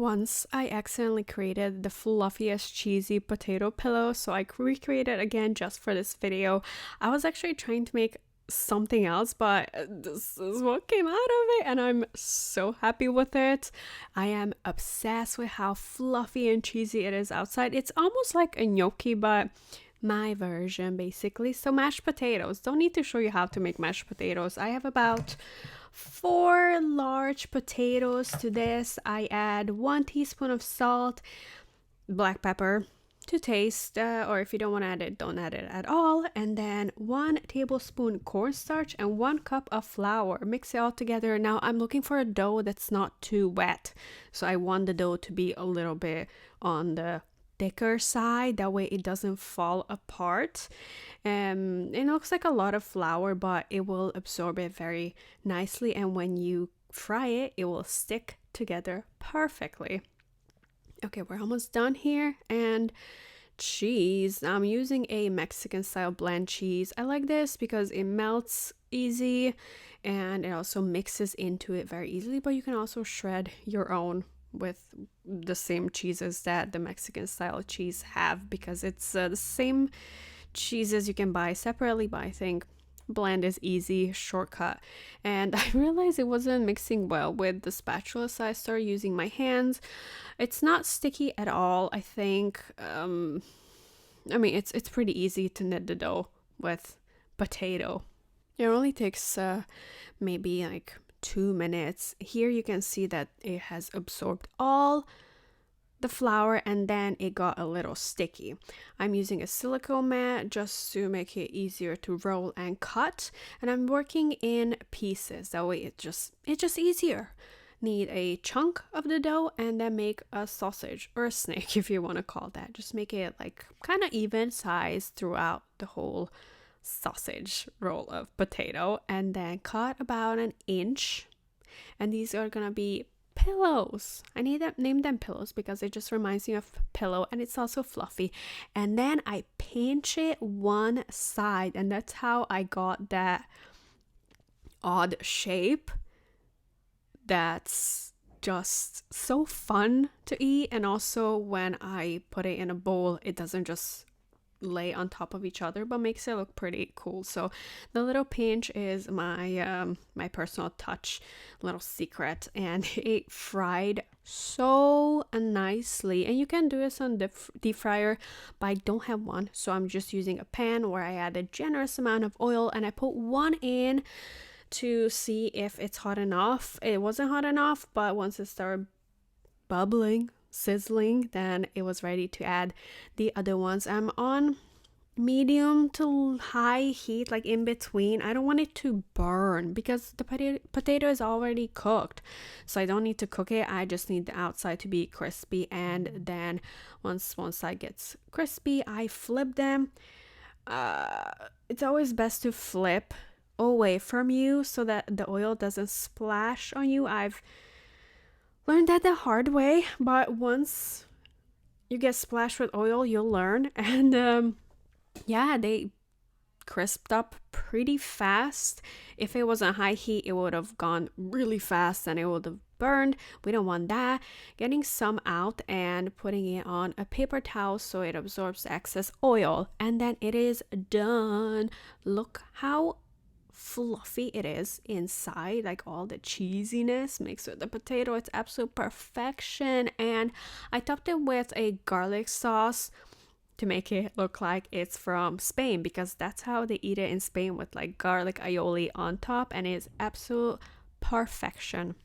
Once I accidentally created the fluffiest cheesy potato pillow, so I recreated again just for this video. I was actually trying to make something else, but this is what came out of it, and I'm so happy with it. I am obsessed with how fluffy and cheesy it is outside. It's almost like a gnocchi, but my version basically. So mashed potatoes. Don't need to show you how to make mashed potatoes. I have about 4 large potatoes to this. I add 1 teaspoon of salt, black pepper to taste, or if you don't want to add it, don't add it at all. And then 1 tablespoon cornstarch and 1 cup of flour. Mix it all together. Now I'm looking for a dough that's not too wet, so I want the dough to be a little bit on the thicker side, that way it doesn't fall apart. It looks like a lot of flour, but it will absorb it very nicely, and when you fry it, it will stick together perfectly. Okay, we're almost done here. And cheese, I'm using a Mexican style blend cheese. I like this because it melts easy and it also mixes into it very easily, but you can also shred your own with the same cheeses that the Mexican style cheese have, because it's the same cheeses you can buy separately, but I think blend is easy, shortcut. And I realized it wasn't mixing well with the spatula, so I started using my hands. It's not sticky at all. I think it's pretty easy to knit the dough with potato. It only takes maybe like 2 minutes. Here you can see that it has absorbed all the flour and then it got a little sticky. I'm using a silicone mat just to make it easier to roll and cut, and I'm working in pieces, that way it's just easier. Need a chunk of the dough and then make a sausage or a snake if you want to call that. Just make it like kind of even size throughout the whole sausage roll of potato, and then cut about 1 inch. And these are gonna be pillows. I name them pillows because it just reminds me of pillow, and it's also fluffy. And then I pinch it one side, and that's how I got that odd shape that's just so fun to eat. And also when I put it in a bowl, it doesn't just lay on top of each other, but makes it look pretty cool. So the little pinch is my my personal touch, little secret, and it fried so nicely. And you can do this on the deep fryer, but I don't have one, so I'm just using a pan where I add a generous amount of oil, and I put one in to see if it's hot enough. It wasn't hot enough, but once it started bubbling, sizzling, then it was ready to add the other ones. I'm on medium to high heat, like in between. I don't want it to burn because the potato is already cooked, so I don't need to cook it. I just need the outside to be crispy, and then once one side gets crispy, I flip them. It's always best to flip away from you so that the oil doesn't splash on you. I've learned that the hard way, but once you get splashed with oil, you'll learn. And yeah, they crisped up pretty fast. If it was on high heat, it would have gone really fast and it would have burned. We don't want that. Getting some out and putting it on a paper towel so it absorbs the excess oil, and then it is done. Look how fluffy it is inside, like all the cheesiness mixed with the potato. It's absolute perfection. And I topped it with a garlic sauce to make it look like it's from Spain, because that's how they eat it in Spain, with like garlic aioli on top, and it's absolute perfection.